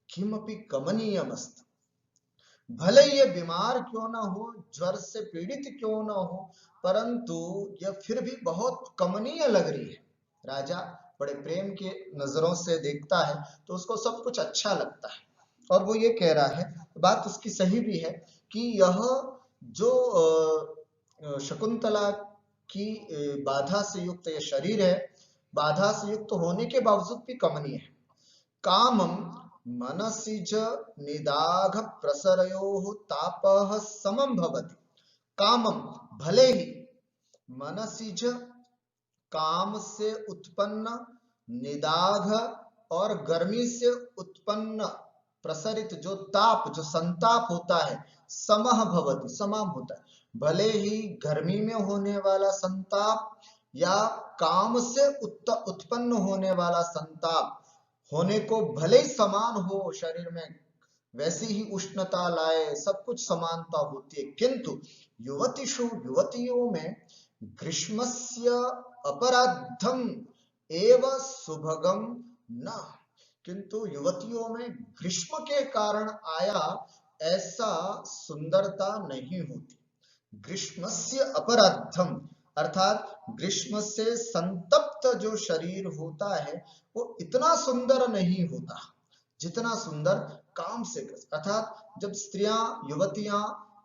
S1: किमपि कमनीयमस्त, भले ये बीमार क्यों ना हो, ज्वर से पीड़ित क्यों ना हो, परंतु यह फिर भी बहुत कमनीय लग रही है। राजा बड़े प्रेम के नजरों से देखता है तो उसको सब कुछ अच्छा लगता है, और वो ये कह रहा है, बात उसकी सही भी है, कि यह जो शकुंतला की बाधा से युक्त यह शरीर है, बाधा से युक्त होने के बावजूद भी कमनीय है। कामम मनसिज निदाघ प्रसरयोः तापः समं भवति। कामम, भले ही, मनसिज, काम से उत्पन्न, निदाघ, और गर्मी से उत्पन्न प्रसरित जो ताप, जो संताप होता है, समः भवति, समान होता है। भले ही गर्मी में होने वाला संताप या काम से उत्पन्न होने वाला संताप होने को भले ही समान हो शरीर में, वैसी ही उष्णता लाए, सब कुछ समानता होती है, किंतु युवतिषु, युवतियों में, ग्रीष्मस्य अपराधम एव सुभगम न, किंतु युवतियों में ग्रीष्म के कारण आया ऐसा सुंदरता नहीं होती। ग्रीष्मस्य अपराधम अर्थात ग्रीष्म से संतप्त जो शरीर होता है वो इतना सुंदर नहीं होता जितना सुंदर काम से ग्रसित, अर्थात जब स्त्रियां, युवतियां,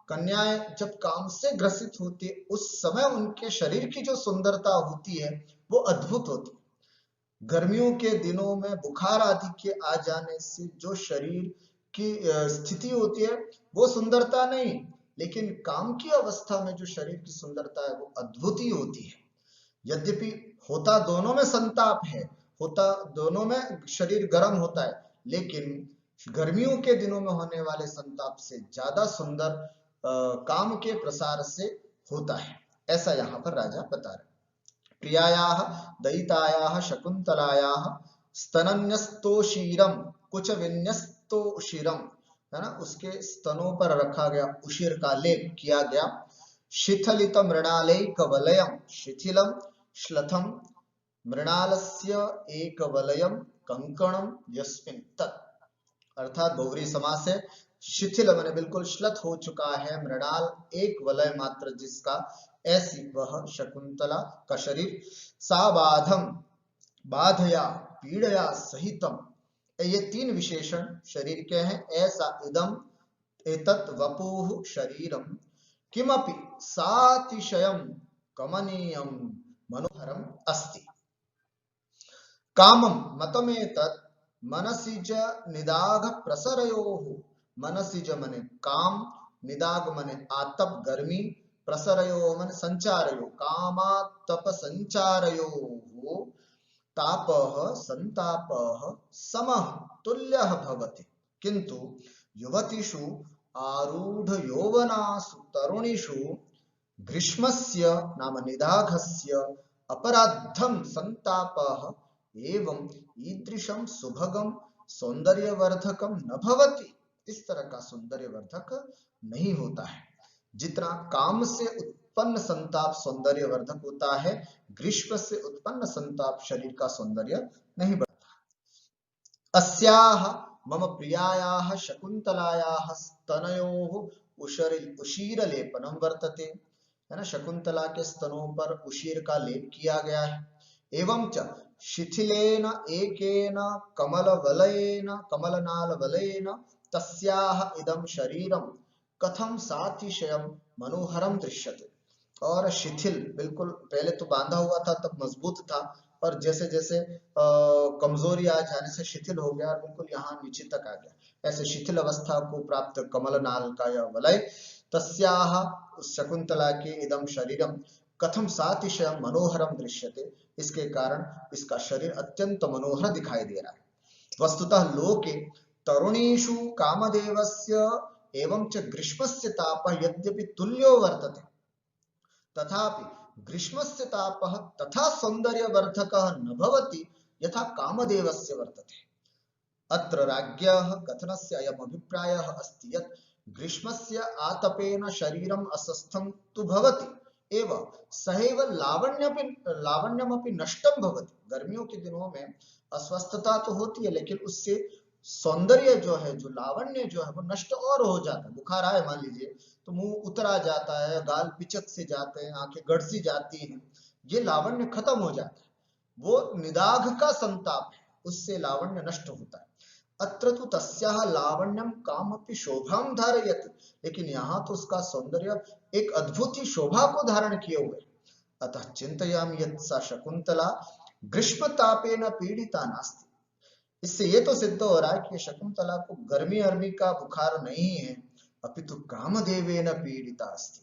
S1: कन्याएं जब काम से ग्रसित होती है, उस समय उनके शरीर की जो सुंदरता होती है वो अद्भुत होती है। गर्मियों के दिनों में बुखार आदि के आ जाने से जो शरीर की स्थिति होती है वो सुंदरता नहीं, लेकिन काम की अवस्था में जो शरीर की सुंदरता है वो अद्भुत ही होती है। यद्यपि होता दोनों में संताप है, होता दोनों में शरीर गर्म होता है, लेकिन गर्मियों के दिनों में होने वाले संताप से ज्यादा सुंदर काम के प्रसार से होता है, ऐसा यहाँ पर राजा बता रहे। प्रियायाः दयितायाः शकुंतलायाः स्तनन्यस्तोषीरम कुछ विन्यस्तोषीरम, है ना, उसके स्तनों पर रखा गया उशीर का लेप किया गया। शिथिलित मृणालैक वलयम, शिथिलम श्लथम, मृणालस्य एक वलयम कंकणम यस्मिन् तत्, अर्थात बहुव्रीहि समास है। शिथिल माने बिल्कुल श्लथ हो चुका है मृणाल, एक वलय मात्र जिसका, ऐसी वह शकुंतला का शरीर। साबाधम, बाधया, पीड़या सहितम, ये तीन विशेषण शरीर के हैं। ऐसा इदम एतत् वपुः शरीरम किमपि सातिशयम कमनीयम मनोहरम अस्ति। कामम मतमेतत् मनसिज निदाघ प्रसरयोः, मनसिज मने काम, निदाघ मने आतप गर्मी, प्रसरयो मन संचारयो, कामातप संचारयोः तापः संतापः समः तुल्यः भवति, किंतु युवतिषु आरूढ़ यौवनासु तरुणीषु ग्रीष्मस्य नाम निदाघस्य अपराधम संतापः एवं ईदृशम सुभगम सौंदर्यवर्धकम न भवति, इस तरह का सौंदर्यवर्धक नहीं होता है। जितना काम से उत्पन्न संताप सौंदर्यवर्धक होता है, ग्रीष्म से उत्पन्न संताप शरीर का सौंदर्य नहीं बढ़ता। अस्याः मम प्रियायाः शकुंतलायाः स्तनयोः उशीरलेपनम वर्तते, है ना, शकुंतला के स्तनों पर उशीर का लेप किया गया है। एवं च शिथिलेन एकेन कमलवलयेन, कमलनाल वलयेन तस्याः इदं शरीरम कथम सातिशयम मनोहरम दृश्यते, और शिथिल, बिल्कुल पहले तो बांधा हुआ था तब मजबूत था, और जैसे जैसे कमजोरी आ जाने से शिथिल हो गया और बिल्कुल यहाँ नीचे तक आ गया। ऐसे शिथिल अवस्था को प्राप्त कमलनाल का यह वलय तस्याह शकुंतला के इदम शरीरम कथम सातिशय मनोहरम दृश्यते, इसके कारण इसका शरीर अत्यंत मनोहर दिखाई दे रहा है। वस्तुतः लोके तरुणीषु कामदेवस्य एवं च ग्रीष्मस्य तापः यद्यपि तुल्यो वर्तते तथापि ग्रीष्मस्य तापः तथा सौन्दर्यवर्धकः न भवति यथा कामदेवस्य वर्तते। अत्र राज्ञः कथनस्य अयम् अभिप्रायः अस्ति यत् ग्रीष्मस्य आतपेन शरीरम् अस्वस्थं तु भवति एव सहैव लावण्यमपि नष्टं भवति। गर्मियों के दिनों में अस्वस्थता तो होती है, लेकिन उससे सौंदर्य जो है, जो लावण्य जो है वो नष्ट और हो जाता है। बुखार आए मान लीजिए तो मुंह उतरा जाता है, गाल पिचक से जाते हैं, आंखें गड़सी जाती हैं, ये लावण्य खत्म हो जाता है। वो निदाघ का संताप है, उससे लावण्य नष्ट होता है। अत्र तु तस्याः लावण्यम कामपि शोभाम धारयति, लेकिन यहाँ तो उसका सौंदर्य एक अद्भुत ही शोभा को धारण किए हुए। अतः चिंतयामि यत् सा शकुंतला ग्रीष्म तापेन पीड़िता नास्ति। इससे ये तो सिद्ध हो रहा है कि शकुंतला को गर्मी अर्मी का बुखार नहीं है, अपितु कामदेवेन पीड़िता अस्ति,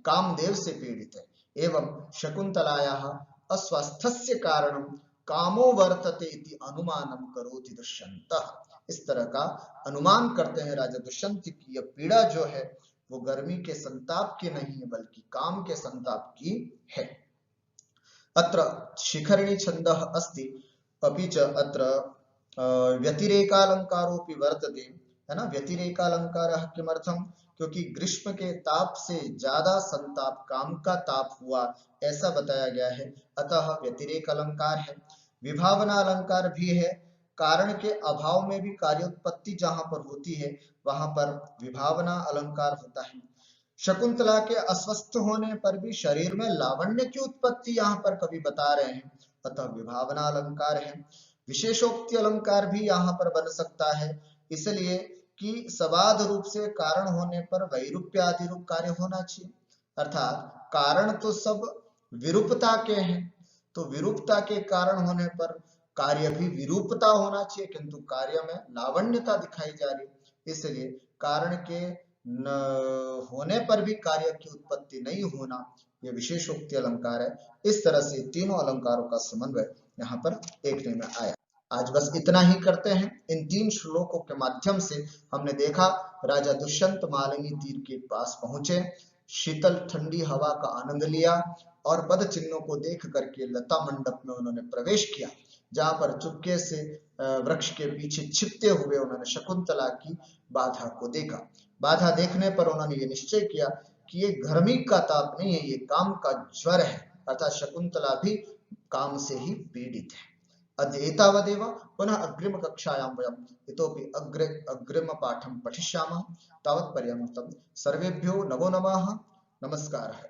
S1: कामदेव से पीड़ित है। एवं शकुंतलायाः अस्वस्थस्य कारणं कामो वर्तते इति अनुमानम करोति दुष्यंतः। इस तरह का अनुमान करते हैं राजा दुष्यंत की यह पीड़ा जो है वो गर्मी के संताप की नहीं है बल्कि काम के संताप की है। अत्र शिखरिणी छंदः अस्ति अपि च अत्र व्यतिरेकालंकारोपि वर्तते, है ना। व्यतिरेकालंकारः किमर्थम, क्योंकि ग्रीष्म के ताप से ज्यादा संताप काम का ताप हुआ ऐसा बताया गया है, अतः व्यतिरेक अलंकार है। विभावना अलंकार भी है, कारण के अभाव में भी कार्योत्पत्ति जहां पर होती है वहां पर विभावना अलंकार होता है। शकुंतला के अस्वस्थ होने पर भी शरीर में लावण्य की उत्पत्ति यहाँ पर कवि बता रहे हैं, अतः विभावना अलंकार है। विशेषोक्ति अलंकार भी यहाँ पर बन सकता है, इसलिए कि सबाध रूप से कारण होने पर वैरूप्य आदि रूप कार्य होना चाहिए, अर्थात कारण तो सब विरूपता के हैं, तो विरूपता के कारण होने पर कार्य भी विरूपता होना चाहिए, किंतु कार्य में लावण्यता दिखाई जा रही, इसलिए कारण के न होने पर भी कार्य की उत्पत्ति नहीं होना, यह विशेषोक्ति अलंकार है। इस तरह से तीनों अलंकारों का समन्वय यहाँ पर देखने में आया। आज बस इतना ही करते हैं। इन 3 श्लोकों के माध्यम से हमने देखा राजा दुष्यंत मालिनी तीर के पास पहुंचे, शीतल ठंडी हवा का आनंद लिया और पद चिन्हों को देख करके लता मंडप में उन्होंने प्रवेश किया, जहां पर चुपके से वृक्ष के पीछे छिपते हुए उन्होंने शकुंतला की बाधा को देखा। बाधा देखने पर उन्होंने ये निश्चय किया कि ये गर्मी का ताप नहीं है, ये काम का ज्वर है, अर्थात शकुंतला भी काम से ही पीड़ित है। अद्य एतावदेव, पुनः अग्रिम कक्षायां वयम् इतोपि अग्रिम पाठं पठिष्यामः। तावत्पर्यन्तं सर्वेभ्यो नमो नमः, नमस्कारः।